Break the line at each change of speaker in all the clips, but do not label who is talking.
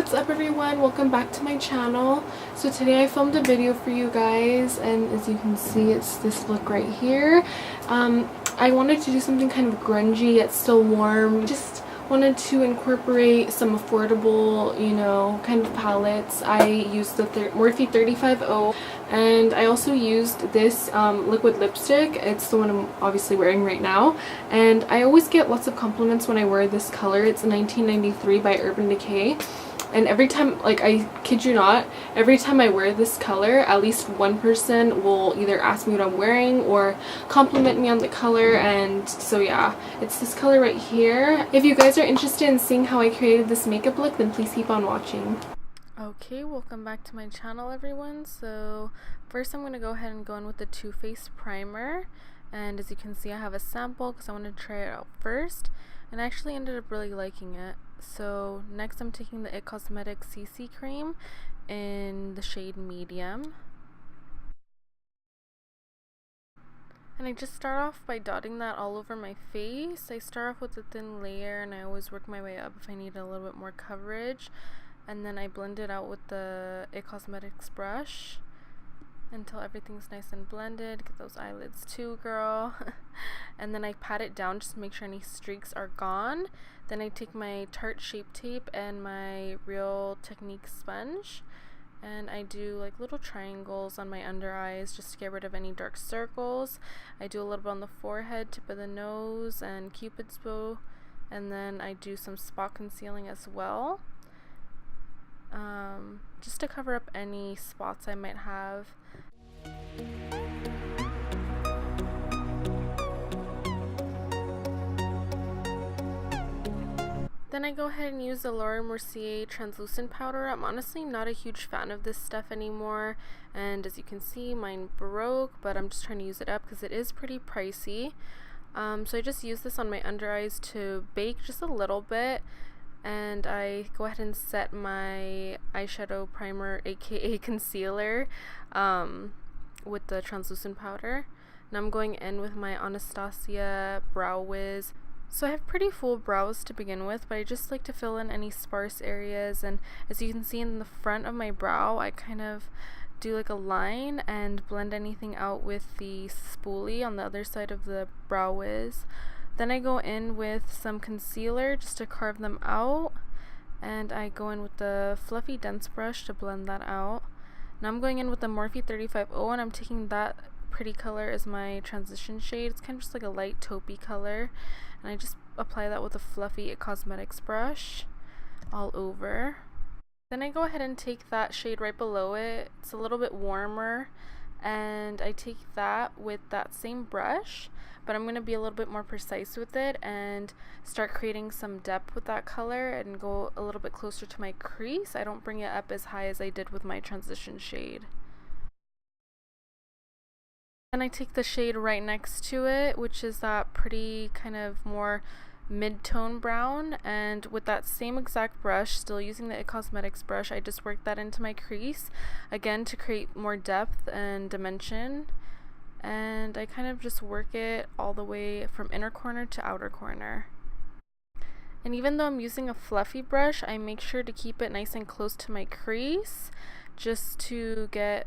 What's up everyone, welcome back to my channel. So today I filmed a video for you guys, and as you can see it's this look right here. I wanted to do something kind of grungy yet still warm. Just wanted to incorporate some affordable, you know, kind of palettes. I used the Morphe 35O, and I also used this liquid lipstick. It's the one I'm obviously wearing right now, and I always get lots of compliments when I wear this color. It's 1993 by Urban Decay. And every time, like, I kid you not, every time I wear this color, at least one person will either ask me what I'm wearing or compliment me on the color. And so yeah, it's this color right here. If you guys are interested in seeing how I created this makeup look, then please keep on watching. Okay, welcome back to my channel everyone. So first I'm going to go ahead and go in with the Too Faced primer. And as you can see, I have a sample because I want to try it out first. And I actually ended up really liking it. So next I'm taking the IT Cosmetics CC cream in the shade medium. And I just start off by dotting that all over my face. I start off with a thin layer and I always work my way up if I need a little bit more coverage. And then I blend it out with the IT Cosmetics brush until everything's nice and blended. Get those eyelids too, girl. And then I pat it down just to make sure any streaks are gone. Then I take my Tarte Shape Tape and my Real Technique sponge, and I do like little triangles on my under eyes just to get rid of any dark circles. I do a little bit on the forehead, tip of the nose, and Cupid's bow, and then I do some spot concealing as well, just to cover up any spots I might have. Then I go ahead and use the MERCIER translucent powder. I'm honestly not a huge fan of this stuff anymore, and as you can see, mine broke, but I'm just trying to use it up because it is pretty pricey. So I just use this on my under eyes to bake just a little bit, and I go ahead and set my eyeshadow primer, aka concealer, with the translucent powder. Now I'm going in with my Anastasia Brow Wiz. So I have pretty full brows to begin with, but I just like to fill in any sparse areas, and as you can see in the front of my brow, I kind of do like a line and blend anything out with the spoolie on the other side of the Brow Wiz. Then I go in with some concealer just to carve them out, and I go in with the fluffy dense brush to blend that out. Now I'm going in with the Morphe 35O, and I'm taking that pretty color as my transition shade. It's kind of just like a light taupey color, and I just apply that with a fluffy IT Cosmetics brush all over. Then I go ahead and take that shade right below it. It's a little bit warmer, and I take that with that same brush, but I'm going to be a little bit more precise with it and start creating some depth with that color and go a little bit closer to my crease. I don't bring it up as high as I did with my transition shade. And I take the shade right next to it, which is that pretty kind of more mid-tone brown, and with that same exact brush, still using the IT Cosmetics brush, I just work that into my crease again to create more depth and dimension, and I kind of just work it all the way from inner corner to outer corner. And even though I'm using a fluffy brush, I make sure to keep it nice and close to my crease just to get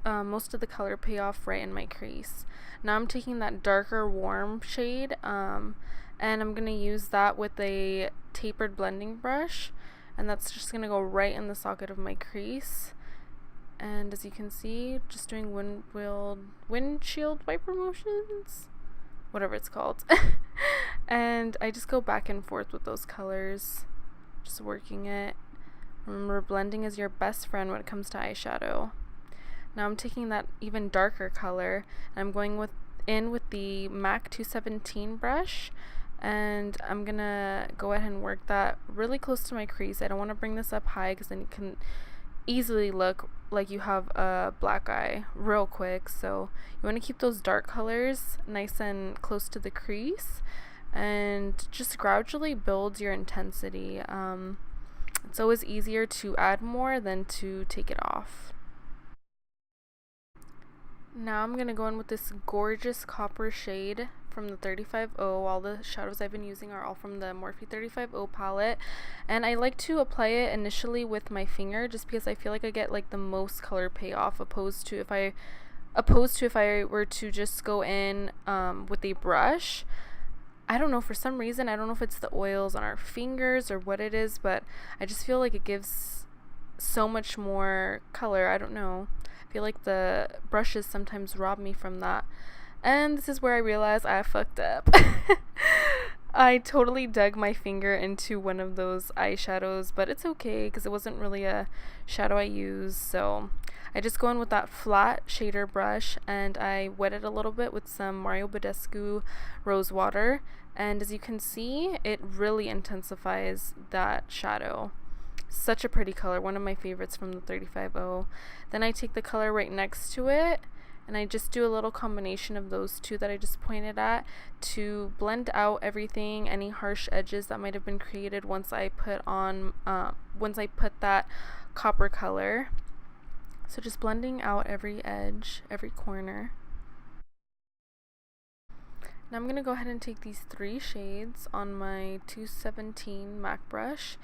most of the color payoff right in my crease. Now I'm taking that darker warm shade, and I'm going to use that with a tapered blending brush, and that's just going to go right in the socket of my crease. And as you can see, just doing windshield wiper motions, whatever it's called. And I just go back and forth with those colors, just working it. Remember, blending is your best friend when it comes to eyeshadow. Now I'm taking that even darker color, and I'm going in with the MAC 217 brush, and I'm gonna go ahead and work that really close to my crease. I don't want to bring this up high because then you can easily look like you have a black eye real quick. So you want to keep those dark colors nice and close to the crease, and just gradually build your intensity. It's always easier to add more than to take it off. Now I'm going to go in with this gorgeous copper shade from the 35O. All the shadows I've been using are all from the Morphe 35O palette, and I like to apply it initially with my finger just because I feel like I get like the most color payoff opposed to if I were to just go in with a brush. I don't know, for some reason, I don't know if it's the oils on our fingers or what it is, but I just feel like it gives so much more color. I don't know. I feel like the brushes sometimes rob me from that. And this is where I realized I fucked up. I totally dug my finger into one of those eyeshadows, but it's okay because it wasn't really a shadow I used. So I just go in with that flat shader brush and I wet it a little bit with some BADESCU rose water. And as you can see, it really intensifies that shadow. Such a pretty color, one of my favorites from the 35O. Then I take the color right next to it and I just do a little combination of those two that I just pointed at to blend out everything, any harsh edges that might have been created once I put that copper color. So just blending out every edge, every corner. Now I'm going to go ahead and take these 3 shades on my 217 MAC brush,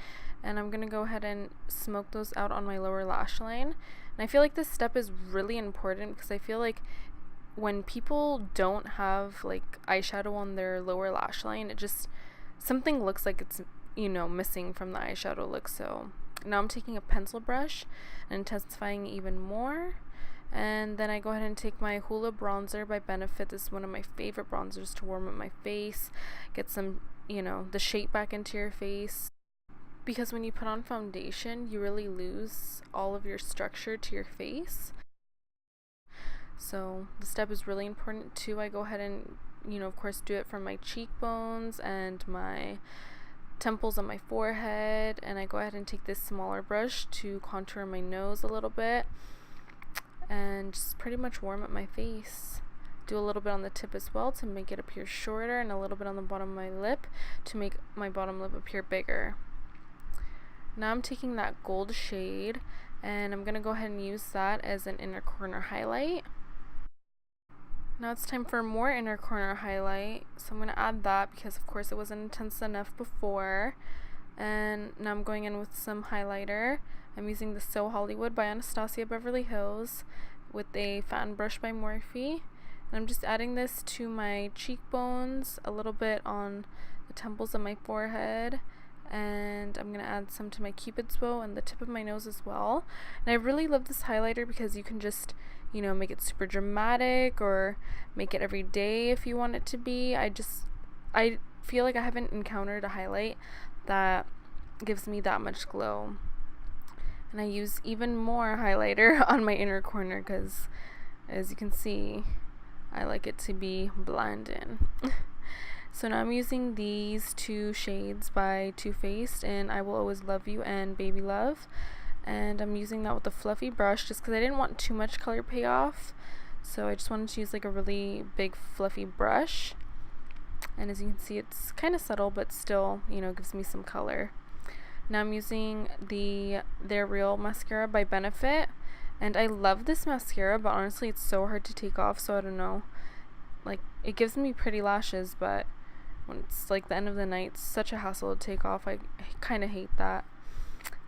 and I'm going to go ahead and smoke those out on my lower lash line. And I feel like this step is really important because I feel like when people don't have like eyeshadow on their lower lash line, it just, something looks like it's, you know, missing from the eyeshadow look. So now I'm taking a pencil brush and intensifying even more. And then I go ahead and take my HOOLA bronzer by Benefit. This is one of my favorite bronzers to warm up my face, get some, you know, the shape back into your face. Because when you put on foundation, you really lose all of your structure to your face. So the step is really important too. I go ahead and, you know, of course do it from my cheekbones and my temples on my forehead. And I go ahead and take this smaller brush to contour my nose a little bit. And just pretty much warm up my face. Do a little bit on the tip as well to make it appear shorter, and a little bit on the bottom of my lip to make my bottom lip appear bigger. Now I'm taking that gold shade and I'm going to go ahead and use that as an inner corner highlight. Now it's time for more inner corner highlight, so I'm going to add that because of course it wasn't intense enough before. And now I'm going in with some highlighter. I'm using the So Hollywood by Anastasia Beverly Hills with a fan brush by Morphe. And I'm just adding this to my cheekbones, a little bit on the temples of my forehead, and I'm going to add some to my cupid's bow and the tip of my nose as well. And I really love this highlighter because you can just, you know, make it super dramatic or make it every day if you want it to be. I feel like I haven't encountered a highlight that gives me that much glow. And I use even more highlighter on my inner corner because, as you can see, I like it to be blend in. So now I'm using these 2 shades by Too Faced in I Will Always Love You and Baby Love. And I'm using that with a fluffy brush just because I didn't want too much color payoff. So I just wanted to use like a really big fluffy brush. And as you can see, it's kind of subtle, but still, you know, gives me some color. Now I'm using the They're Real mascara by Benefit, and I love this mascara, but honestly it's so hard to take off, so I don't know. Like, it gives me pretty lashes, but when it's like the end of the night, it's such a hassle to take off. I kind of hate that.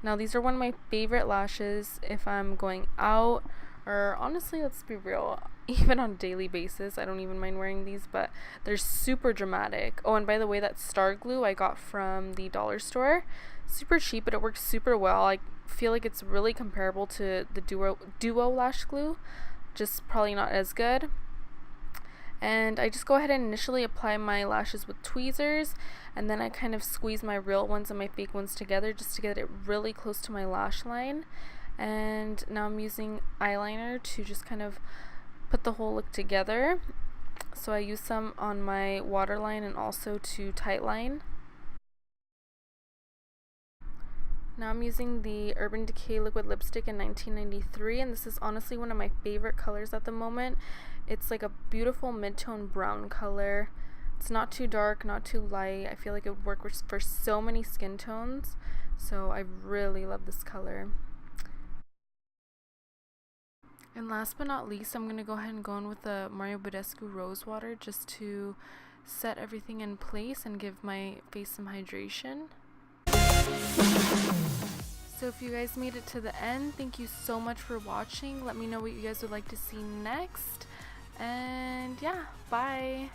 Now these are one of my favorite lashes if I'm going out, or honestly, let's be real, even on a daily basis, I don't even mind wearing these, but they're super dramatic. Oh, and by the way, that star glue I got from the dollar store. Super cheap, but it works super well. I feel like it's really comparable to the duo lash glue, just probably not as good. And I just go ahead and initially apply my lashes with tweezers, and then I kind of squeeze my real ones and my fake ones together just to get it really close to my lash line. And now I'm using eyeliner to just kind of put the whole look together. So I use some on my waterline and also to tightline. Now I'm using the Urban Decay Liquid Lipstick in 1993, and this is honestly one of my favorite colors at the moment. It's like a beautiful mid-tone brown color. It's not too dark, not too light. I feel like it would work for so many skin tones, so I really love this color. And last but not least, I'm going to go ahead and go in with the Mario Badescu Rose Water just to set everything in place and give my face some hydration. So if you guys made it to the end, thank you so much for watching. Let me know what you guys would like to see next. And yeah, bye.